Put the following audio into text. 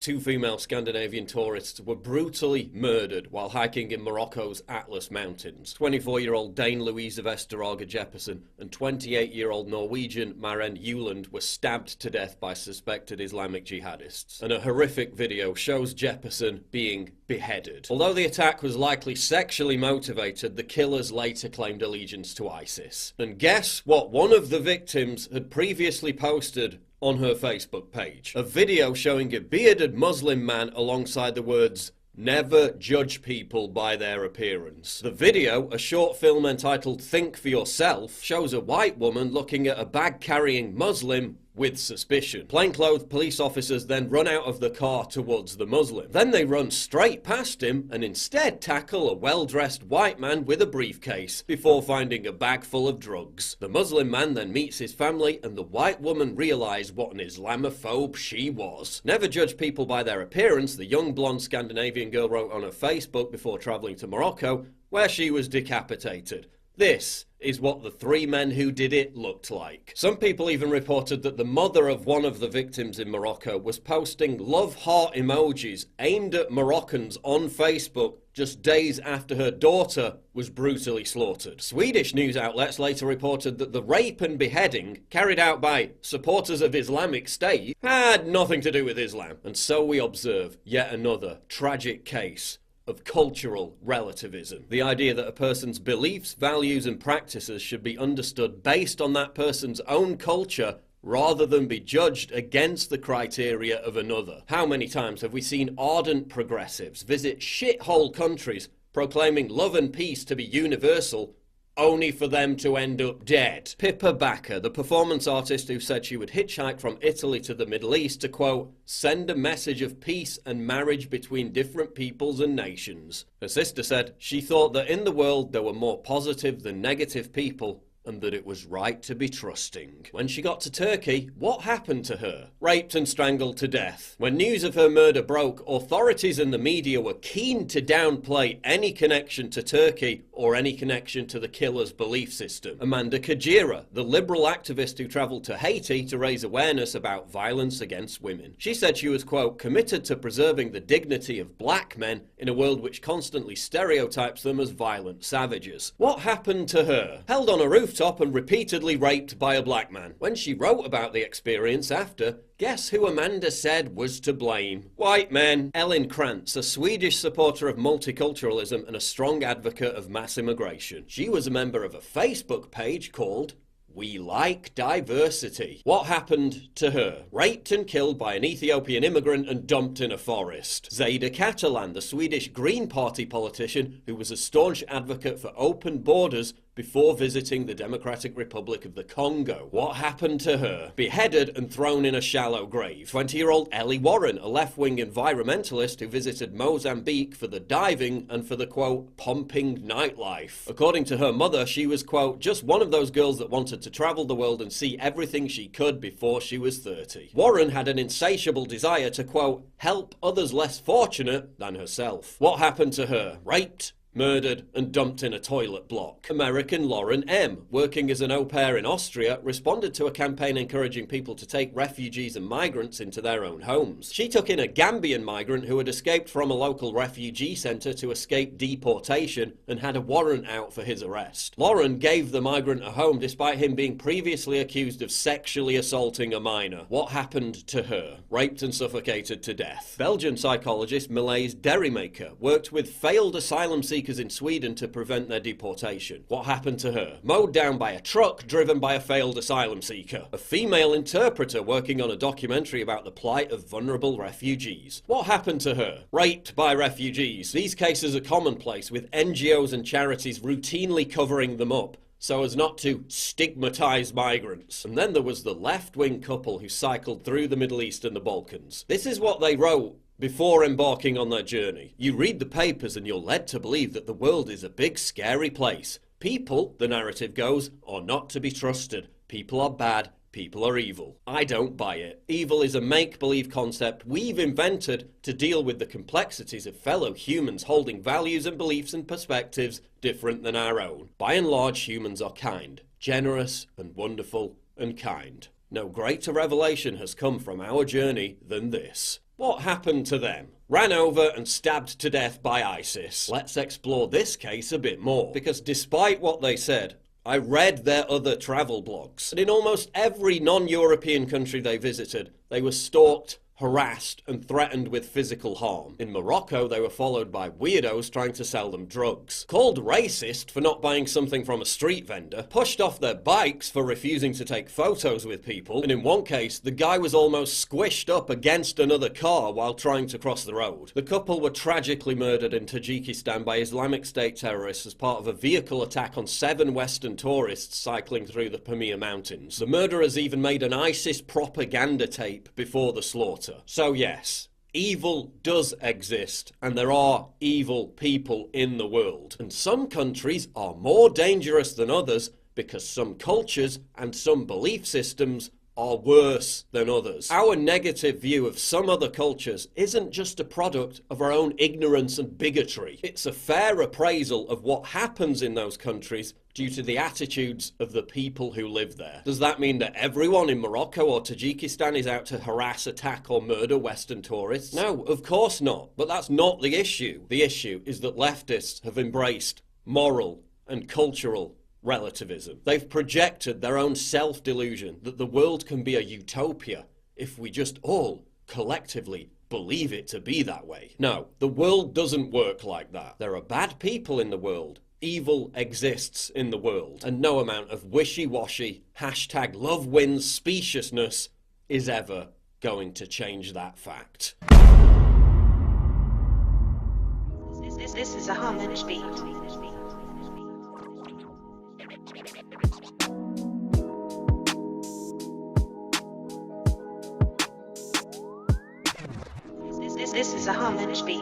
two female Scandinavian tourists were brutally murdered while hiking in Morocco's Atlas Mountains. 24-year-old Dane Louise Vesterage Jeppesen and 28-year-old Norwegian Maren Juland were stabbed to death by suspected Islamic jihadists. And a horrific video shows Jeppesen being beheaded. Although the attack was likely sexually motivated, the killers later claimed allegiance to ISIS. And guess what one of the victims had previously posted on her Facebook page? A video showing a bearded Muslim man alongside the words, "Never judge people by their appearance." The video, a short film entitled Think for Yourself, shows a white woman looking at a bag-carrying Muslim with suspicion. Plainclothed police officers then run out of the car towards the Muslim. Then they run straight past him and instead tackle a well-dressed white man with a briefcase before finding a bag full of drugs. The Muslim man then meets his family and the white woman realized what an Islamophobe she was. Never judge people by their appearance, the young blonde Scandinavian girl wrote on her Facebook before traveling to Morocco, where she was decapitated. This is what the three men who did it looked like. Some people even reported that the mother of one of the victims in Morocco was posting love heart emojis aimed at Moroccans on Facebook just days after her daughter was brutally slaughtered. Swedish news outlets later reported that the rape and beheading carried out by supporters of Islamic State had nothing to do with Islam. And so we observe yet another tragic case of cultural relativism. The idea that a person's beliefs, values and practices should be understood based on that person's own culture rather than be judged against the criteria of another. How many times have we seen ardent progressives visit shithole countries proclaiming love and peace to be universal, only for them to end up dead? Pippa Bacca, the performance artist who said she would hitchhike from Italy to the Middle East to, quote, send a message of peace and marriage between different peoples and nations. Her sister said she thought that in the world there were more positive than negative people, and that it was right to be trusting. When she got to Turkey, what happened to her? Raped and strangled to death. When news of her murder broke, authorities and the media were keen to downplay any connection to Turkey or any connection to the killer's belief system. Amanda Kajira, the liberal activist who travelled to Haiti to raise awareness about violence against women. She said she was, quote, committed to preserving the dignity of black men in a world which constantly stereotypes them as violent savages. What happened to her? Held on a rooftop and repeatedly raped by a black man. When she wrote about the experience after, guess who Amanda said was to blame? White men. Ellen Krantz, a Swedish supporter of multiculturalism and a strong advocate of mass immigration. She was a member of a Facebook page called We Like Diversity. What happened to her? Raped and killed by an Ethiopian immigrant and dumped in a forest. Zada Catalan, the Swedish Green Party politician who was a staunch advocate for open borders before visiting the Democratic Republic of the Congo. What happened to her? Beheaded and thrown in a shallow grave. 20-year-old Ellie Warren, a left-wing environmentalist who visited Mozambique for the diving and for the, quote, pumping nightlife. According to her mother, she was, quote, just one of those girls that wanted to travel the world and see everything she could before she was 30. Warren had an insatiable desire to, quote, help others less fortunate than herself. What happened to her? Raped, murdered and dumped in a toilet block. American Lauren M., working as an au pair in Austria, responded to a campaign encouraging people to take refugees and migrants into their own homes. She took in a Gambian migrant who had escaped from a local refugee centre to escape deportation and had a warrant out for his arrest. Lauren gave the migrant a home despite him being previously accused of sexually assaulting a minor. What happened to her? Raped and suffocated to death. Belgian psychologist Malaise Derrymaker worked with failed asylum seekers in Sweden to prevent their deportation. What happened to her? Mowed down by a truck driven by a failed asylum seeker. A female interpreter working on a documentary about the plight of vulnerable refugees. What happened to her? Raped by refugees. These cases are commonplace, with NGOs and charities routinely covering them up so as not to stigmatize migrants. And then there was the left-wing couple who cycled through the Middle East and the Balkans. This is what they wrote before embarking on their journey. You read the papers and you're led to believe that the world is a big scary place. People, the narrative goes, are not to be trusted. People are bad. People are evil. I don't buy it. Evil is a make-believe concept we've invented to deal with the complexities of fellow humans holding values and beliefs and perspectives different than our own. By and large, humans are kind, generous and wonderful and kind. No greater revelation has come from our journey than this. What happened to them? Ran over and stabbed to death by ISIS. Let's explore this case a bit more, because despite what they said, I read their other travel blogs, and in almost every non-European country they visited, they were stalked, harassed and threatened with physical harm. In Morocco, they were followed by weirdos trying to sell them drugs. Called racist for not buying something from a street vendor, pushed off their bikes for refusing to take photos with people, and in one case, the guy was almost squished up against another car while trying to cross the road. The couple were tragically murdered in Tajikistan by Islamic State terrorists as part of a vehicle attack on 7 Western tourists cycling through the Pamir Mountains. The murderers even made an ISIS propaganda tape before the slaughter. So yes, evil does exist, and there are evil people in the world. And some countries are more dangerous than others because some cultures and some belief systems are worse than others. Our negative view of some other cultures isn't just a product of our own ignorance and bigotry. It's a fair appraisal of what happens in those countries due to the attitudes of the people who live there. Does that mean that everyone in Morocco or Tajikistan is out to harass, attack or murder Western tourists? No, of course not. But that's not the issue. The issue is that leftists have embraced moral and cultural relativism. They've projected their own self-delusion that the world can be a utopia if we just all collectively believe it to be that way. No, the world doesn't work like that. There are bad people in the world. Evil exists in the world. And no amount of wishy-washy, #love wins speciousness is ever going to change that fact. This is a harmonious beat. This is a harmonious beat.